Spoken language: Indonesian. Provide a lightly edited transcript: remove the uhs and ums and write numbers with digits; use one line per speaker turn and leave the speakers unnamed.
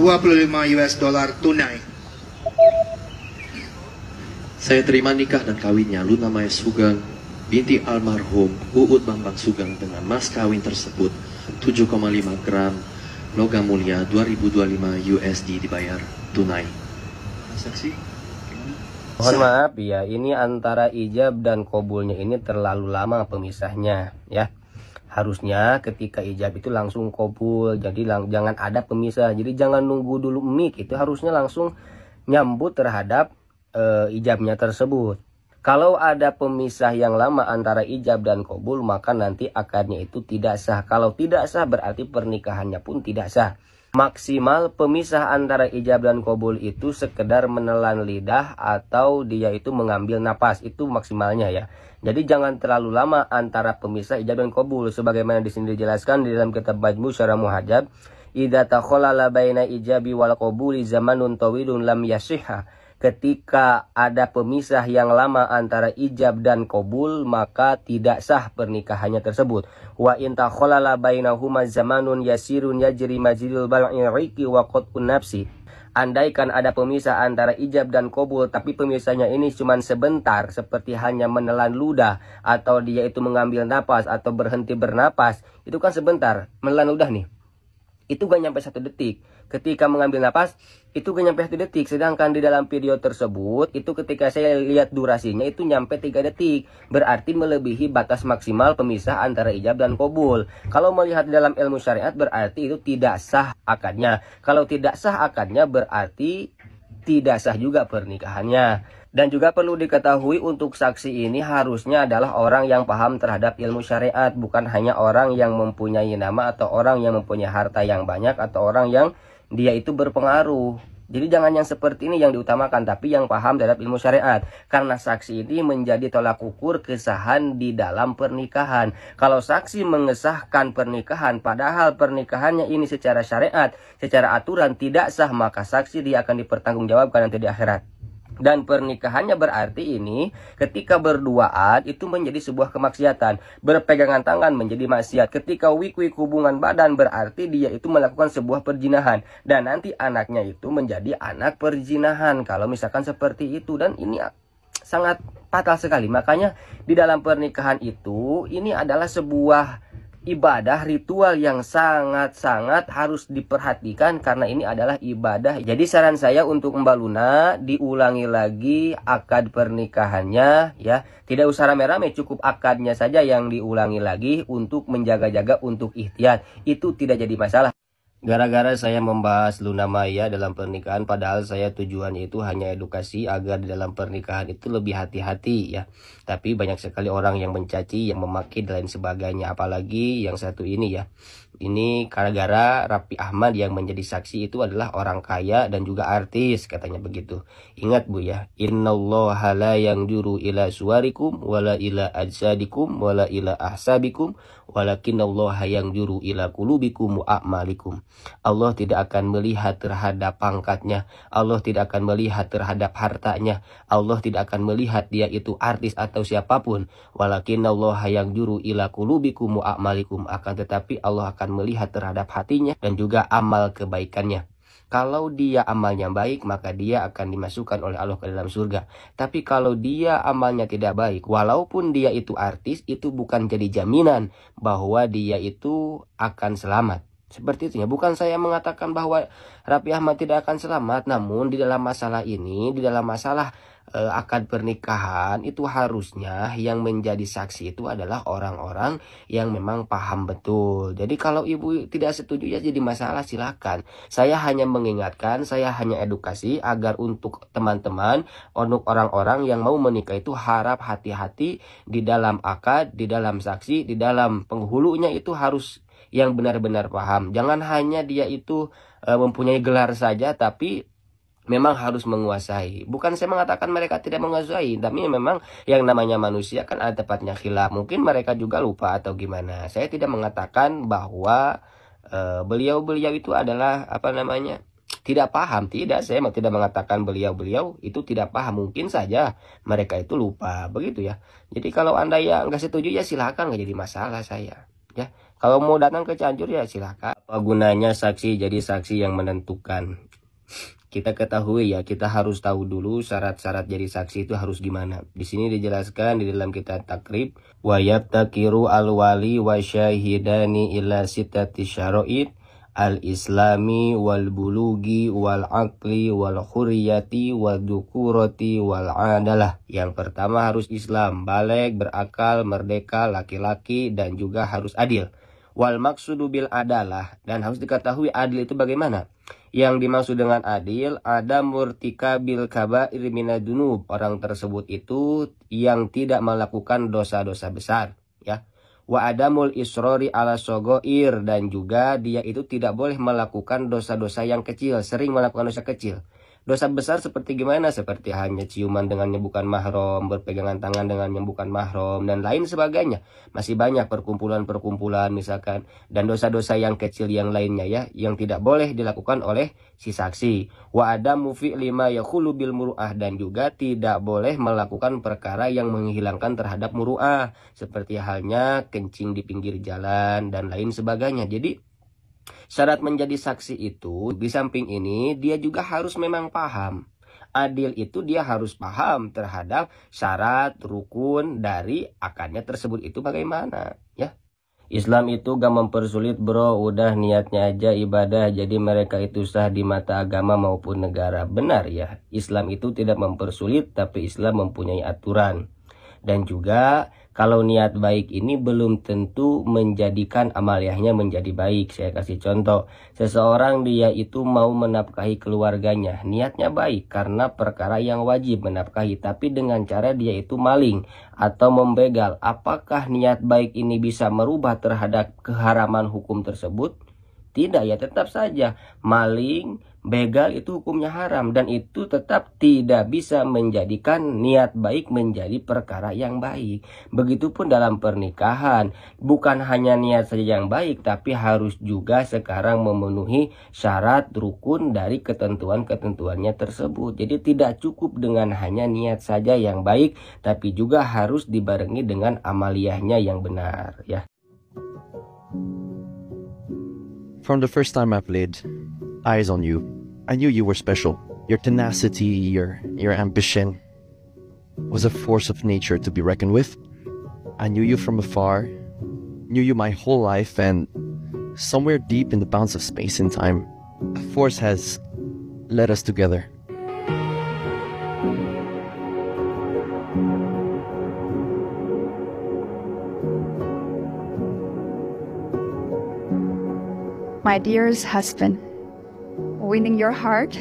$25 tunai.
Saya terima nikah dan kawinnya Luna Maya Sugeng binti almarhum Uut Bambang Sugeng dengan mas kawin tersebut 7,5 gram logam mulia 2025 USD dibayar tunai. Saksi?
Mohon maaf ya, ini antara ijab dan qabulnya ini terlalu lama pemisahnya ya. Harusnya ketika ijab itu langsung qabul, jadi jangan ada pemisah. Jadi jangan nunggu dulu mik, itu harusnya langsung nyambut terhadap ijabnya tersebut. Kalau ada pemisah yang lama antara ijab dan qabul, maka nanti akadnya itu tidak sah. Kalau tidak sah berarti pernikahannya pun tidak sah. Maksimal pemisah antara ijab dan qabul itu sekedar menelan lidah atau dia itu mengambil napas, itu maksimalnya ya. Jadi jangan terlalu lama antara pemisah ijab dan qabul, sebagaimana di sini dijelaskan di dalam kitab Majmu' Syarah Muhadzab, idza takhalala baina ijabi wal qabuli zamanun tawilun lam yasihha. Ketika ada pemisah yang lama antara ijab dan qabul, maka tidak sah pernikahannya tersebut. Wa in takhalala bainahuma zamanun yasirun yajri majril bal'i'iki wa qat'un nafsi. Andaikan ada pemisah antara ijab dan qabul, tapi pemisahnya ini cuma sebentar, seperti hanya menelan ludah, atau dia itu mengambil napas, atau berhenti bernapas, itu kan sebentar, menelan ludah nih. Itu gak nyampe 1 detik. Ketika mengambil napas, itu gak nyampe 1 detik. Sedangkan di dalam video tersebut, itu ketika saya lihat durasinya, itu nyampe 3 detik. Berarti melebihi batas maksimal pemisah antara ijab dan qabul. Kalau melihat dalam ilmu syariat, berarti itu tidak sah akadnya. Kalau tidak sah akadnya, berarti tidak sah juga pernikahannya. Dan juga perlu diketahui untuk saksi ini harusnya adalah orang yang paham terhadap ilmu syariat. Bukan hanya orang yang mempunyai nama atau orang yang mempunyai harta yang banyak atau orang yang dia itu berpengaruh. Jadi jangan yang seperti ini yang diutamakan, tapi yang paham terhadap ilmu syariat. Karena saksi ini menjadi tolak ukur kesahan di dalam pernikahan. Kalau saksi mengesahkan pernikahan padahal pernikahannya ini secara syariat, secara aturan tidak sah, maka saksi dia akan dipertanggungjawabkan nanti di akhirat. Dan pernikahannya berarti ini ketika berduaan itu menjadi sebuah kemaksiatan. Berpegangan tangan menjadi maksiat. Ketika wik-wik hubungan badan berarti dia itu melakukan sebuah perzinahan. Dan nanti anaknya itu menjadi anak perzinahan. Kalau misalkan seperti itu, dan ini sangat fatal sekali. Makanya di dalam pernikahan itu ini adalah sebuah ibadah ritual yang sangat-sangat harus diperhatikan karena ini adalah ibadah. Jadi saran saya untuk Mbak Luna, diulangi lagi akad pernikahannya ya. Tidak usah rame-rame, cukup akadnya saja yang diulangi lagi untuk menjaga-jaga, untuk ihtiyat. Itu tidak jadi masalah. Gara-gara saya membahas Luna Maya dalam pernikahan, padahal saya tujuannya itu hanya edukasi agar di dalam pernikahan itu lebih hati-hati ya. Tapi banyak sekali orang yang mencaci, yang memaki dan lain sebagainya. Apalagi yang satu ini ya. Ini gara-gara Raffi Ahmad yang menjadi saksi itu adalah orang kaya dan juga artis, katanya begitu. Ingat Bu ya, innallaha la yanzuru ila suwarikum wala ila ajsadikum wala ila ahsabikum walakinallaha yanzuru ila qulubikum wa a'malikum. Allah tidak akan melihat terhadap pangkatnya, Allah tidak akan melihat terhadap hartanya, Allah tidak akan melihat dia itu artis atau siapapun. Walakinallaha yanzuru ila qulubikum wa a'malikum. Akan tetapi Allah akan melihat terhadap hatinya dan juga amal kebaikannya. Kalau dia amalnya baik, maka dia akan dimasukkan oleh Allah ke dalam surga. Tapi kalau dia amalnya tidak baik, walaupun dia itu artis, itu bukan jadi jaminan bahwa dia itu akan selamat. Seperti itu ya. Bukan saya mengatakan bahwa Raffi Ahmad tidak akan selamat, namun di dalam masalah ini, di dalam masalah akad pernikahan itu harusnya yang menjadi saksi itu adalah orang-orang yang memang paham betul. Jadi kalau ibu tidak setuju ya jadi masalah, silakan. Saya hanya mengingatkan, saya hanya edukasi agar untuk teman-teman, untuk orang-orang yang mau menikah itu harap hati-hati di dalam akad, di dalam saksi, di dalam penghulunya itu harus yang benar-benar paham. Jangan hanya dia itu mempunyai gelar saja tapi memang harus menguasai. Bukan saya mengatakan mereka tidak menguasai, tapi memang yang namanya manusia kan ada tepatnya khilaf. Mungkin mereka juga lupa atau gimana. Saya tidak mengatakan bahwa beliau-beliau itu adalah apa namanya tidak paham. Tidak, saya tidak mengatakan beliau-beliau itu tidak paham. Mungkin saja mereka itu lupa, begitu ya. Jadi kalau Anda yang nggak setuju ya silakan, nggak jadi masalah saya. Ya, kalau mau datang ke Cianjur ya silakan. Apa gunanya saksi jadi saksi yang menentukan? Kita ketahui ya, kita harus tahu dulu syarat-syarat jadi saksi itu harus gimana. Di sini dijelaskan di dalam kitab takrib, wa yabtakiru al-wali wa syahidani ila sitati syara'id al-islami wal bulugi wal aqli wal khuriyati wal dukurati wal adalah. Yang pertama harus Islam, baligh, berakal, merdeka, laki-laki, dan juga harus adil. Wal maksudu bil adalah, dan harus diketahui adil itu bagaimana. Yang dimaksud dengan adil, ada murtika bil kabair minadunub. Orang tersebut itu yang tidak melakukan dosa-dosa besar, ya. Wa adamul isrori ala sogoir, dan juga dia itu tidak boleh melakukan dosa-dosa yang kecil, sering melakukan dosa kecil. Dosa besar seperti gimana? Seperti hanya ciuman dengan yang bukan mahram, berpegangan tangan dengan yang bukan mahram, dan lain sebagainya. Masih banyak perkumpulan-perkumpulan misalkan. Dan dosa-dosa yang kecil yang lainnya ya, yang tidak boleh dilakukan oleh si saksi. Wa adamu fi'li ma yakhulu bil muru'ah, dan juga tidak boleh melakukan perkara yang menghilangkan terhadap muru'ah. Seperti halnya kencing di pinggir jalan dan lain sebagainya. Jadi syarat menjadi saksi itu di samping ini dia juga harus memang paham. Adil itu dia harus paham terhadap syarat rukun dari akadnya tersebut itu bagaimana, ya. Islam itu gak mempersulit bro, udah niatnya aja ibadah, jadi mereka itu sah di mata agama maupun negara. Benar ya, Islam itu tidak mempersulit, tapi Islam mempunyai aturan. Dan juga kalau niat baik ini belum tentu menjadikan amaliyahnya menjadi baik. Saya kasih contoh, seseorang dia itu mau menafkahi keluarganya, niatnya baik karena perkara yang wajib menafkahi, tapi dengan cara dia itu maling atau membegal. Apakah niat baik ini bisa merubah terhadap keharaman hukum tersebut? Tidak ya, tetap saja maling, begal itu hukumnya haram, dan itu tetap tidak bisa menjadikan niat baik menjadi perkara yang baik. Begitupun dalam pernikahan, bukan hanya niat saja yang baik, tapi harus juga sekarang memenuhi syarat rukun dari ketentuan-ketentuannya tersebut. Jadi tidak cukup dengan hanya niat saja yang baik, tapi juga harus dibarengi dengan amaliyahnya yang benar ya.
From the first time I played Eyes on You, I knew you were special. Your tenacity, your ambition was a force of nature to be reckoned with. I knew you from afar, knew you my whole life, and somewhere deep in the bounds of space and time, a force has led us together.
My dearest husband, winning your heart